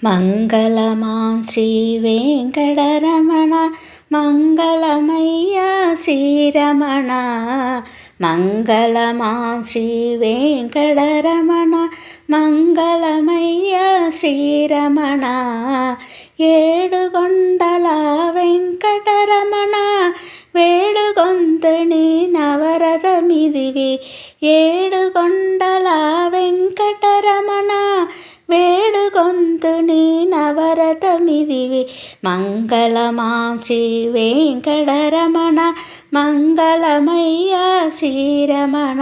మంగళమాం శ్రీ వెంకటరమణ మంగళమయ్యా శ్రీరమణ. మంగళమాం శ్రీ వెంకటరమణ మంగళమయ్యా శ్రీరమణ. ఏడుగొండల వెంకటరమణ వేడుగొంతుని నవరథమిదివి. ఏడుగొండల వెంకటరమణ వేడుగొంతుని నవరథమిదివి. మంగళమాం శ్రీ వెంకటరమణ మంగళమయ్యా శ్రీరమణ.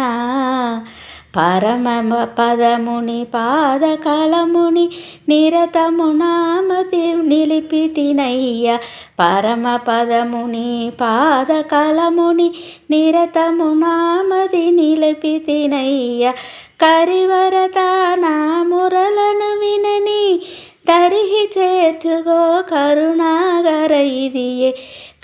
పరమ పదముని పాదకలముని నిరతమునామతి నిలిపితినయ్య. పరమ పదముని పాదకలముని నిరతమునామతి నిలిపితినయ్య. కరివరత నా మురలను వినని తరిహి చేర్చుగో కరుణాగర ఇదియే.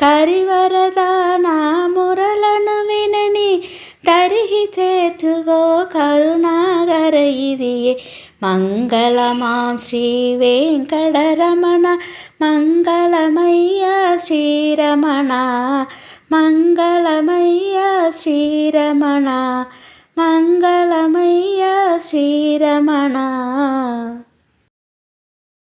కరివరద నా మురలను వినని తరిహి చేర్చుగో కరుణాగర ఇదియే. మంగళమాం శ్రీ వెంకటరమణ మంగళమయ్యా శ్రీరమణ. మంగళమయ్యా శ్రీరమణ మంగళమయ్యా శ్రీరమణ.